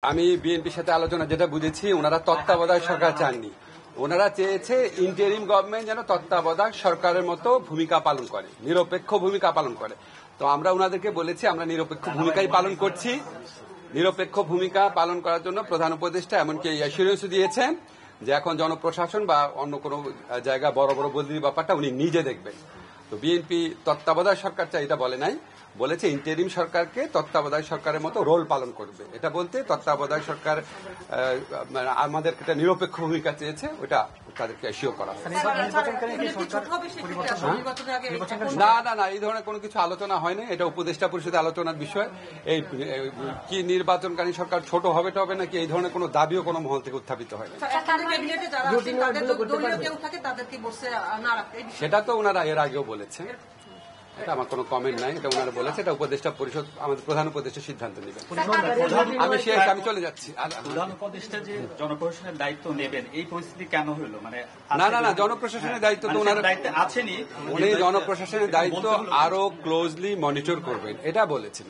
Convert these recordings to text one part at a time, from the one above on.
আমি বিএনপির সাথে আলোচনা যেটা বুঝেছি, ওনারা তত্ত্বাবধায়ক সরকার চাননি। ওনারা চেয়েছে ইন্টারিম গভর্নমেন্ট যেন তত্ত্বাবধায়ক সরকারের মতো ভূমিকা পালন করে, নিরপেক্ষ ভূমিকা পালন করে। তো আমরা ওনাদেরকে বলেছি আমরা নিরপেক্ষ ভূমিকাই পালন করছি। নিরপেক্ষ ভূমিকা পালন করার জন্য প্রধান উপদেষ্টা এমনকি অ্যাসুরেন্স দিয়েছেন যে এখন জনপ্রশাসন বা অন্য কোনো জায়গা বড় বড় বদলির ব্যাপারটা উনি নিজে দেখবেন। তো বিএনপি তত্ত্বাবধায়ক সরকার চাই এটা বলে নাই, বলেছে ইন্টারিম সরকারকে তত্ত্বাবধায়ক সরকারের মতো রোল পালন করবে। এটা বলতে তত্ত্বাবধায়ক সরকার আমাদের একটা নিরপেক্ষ ভূমিকা চেয়েছে, ওটা তাদেরকে অ্যাসিওর করা। না না না, এই ধরনের কোনো কিছু আলোচনা হয়নি। এটা উপদেষ্টা পরিষদে আলোচনার বিষয়। এই কি নির্বাচনকারী সরকার ছোট হবে টবে নাকি এই ধরনের কোনো দাবিও কোনো মহল থেকে উত্থাপিত হয়নি। সেটা তো ওনারা এর আগেও বলেছে, এটা আমার কোনো কমেন্ট নাই। এটা ওনারা বলেছে, এটা উপদেষ্টা পরিষদ আমাদের প্রধান উপদেষ্টা সিদ্ধান্ত নেবেন। আমি চলে যাচ্ছি। প্রধান উপদেষ্টা যে জনপ্রশাসনের দায়িত্ব নেবেন এই পরিস্থিতি কেন হলো? মানে না না না, জনপ্রশাসনের দায়িত্ব তো ওনার দায়িত্বে আছেনি, উনি জনপ্রশাসনের দায়িত্ব আরো ক্লোজলি মনিটর করবেন এটা বলেছেন।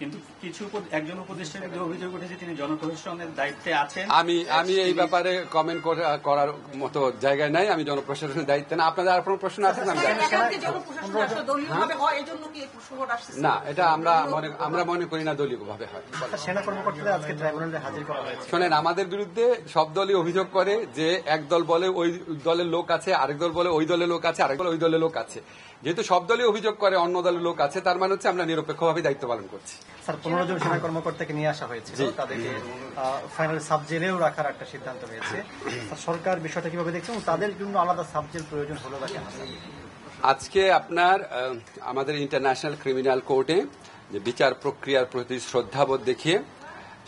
কিন্তু কিছু একজন উপদেষ্টার বিরুদ্ধে অভিযোগ উঠেছে তিনি জনপ্রশাসনের দায়িত্বে আছেন। আমি এই ব্যাপারে কমেন্ট করার মতো জায়গায় নাই। আমি জনপ্রশাসনের দায়িত্বে না। আপনাদের আর কোনো প্রশ্ন আছে? না, এটা আমরা মনে করি না দলীয়ভাবে হয়। শোনেন, আমাদের বিরুদ্ধে সব দলই অভিযোগ করে যে এক দল বলে ওই দলের লোক আছে, আরেক দল বলে ওই দলের লোক আছে, আরেক দল ওই দলের লোক আছে। যেহেতু সব দলই অভিযোগ করে অন্য দলের লোক আছে, তার মানে হচ্ছে আমরা নিরপেক্ষভাবে দায়িত্ব পালন করছি। স্যার, 15 জন সেনা কর্মকর্তাকে নিয়ে আসা হয়েছিল, তাদেরকে ফাইনাল সাব জেলেও রাখার একটা সিদ্ধান্ত হয়েছে। সরকার বিষয়টা কিভাবে দেখছেন? তাদের জন্য আলাদা সাব জেল প্রয়োজন হলো না কেন? আজকে আপনার আমাদের ইন্টারন্যাশনাল ক্রিমিনাল কোর্টে যে বিচার প্রক্রিয়ার প্রতি শ্রদ্ধাবোধ দেখিয়ে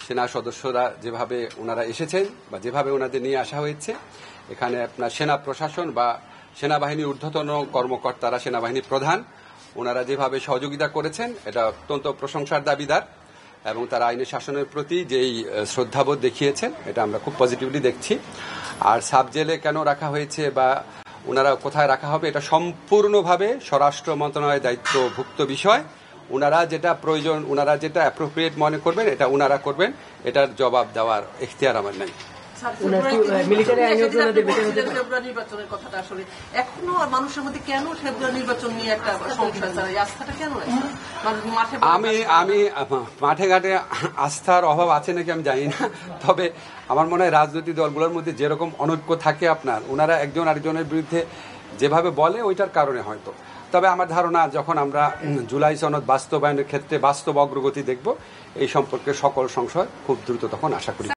সেনা সদস্যরা যেভাবে ওনারা এসেছেন বা যেভাবে ওনাদের নিয়ে আসা হয়েছে, এখানে আপনার সেনা প্রশাসন বা সেনাবাহিনীর ঊর্ধ্বতন কর্মকর্তারা, সেনাবাহিনীর প্রধান, ওনারা যেভাবে সহযোগিতা করেছেন এটা অত্যন্ত প্রশংসার দাবিদার। এবং তারা আইনের শাসনের প্রতি যেই শ্রদ্ধাবোধ দেখিয়েছেন এটা আমরা খুব পজিটিভলি দেখছি। আর সাব জেলে কেন রাখা হয়েছে বা ওনারা কোথায় রাখা হবে এটা সম্পূর্ণভাবে স্বরাষ্ট্র মন্ত্রণালয়ের দায়িত্বভুক্ত বিষয়। ওনারা যেটা প্রয়োজন, ওনারা যেটা অ্যাপ্রোপ্রিয়েট মনে করবেন এটা ওনারা করবেন, এটার জবাব দেওয়ার এখতিয়ার আমার নাই। এখনো মানুষের মধ্যে কেন ফেব্রুয়ারি নির্বাচন নিয়ে একটা সংশয়, আস্থাটা কেন? আমি মাঠে ঘাটে আস্থার অভাব আছে নাকি আমি জানি না, তবে আমার মনে হয় রাজনৈতিক দলগুলোর মধ্যে যেরকম অনৈক্য থাকে আপনার, ওনারা একজন আরেকজনের বিরুদ্ধে যেভাবে বলে ওইটার কারণে হয়তো। তবে আমার ধারণা যখন আমরা জুলাই সনদ বাস্তবায়নের ক্ষেত্রে বাস্তব অগ্রগতি দেখব এই সম্পর্কে সকল সংশয় খুব দ্রুত তখন আশা করি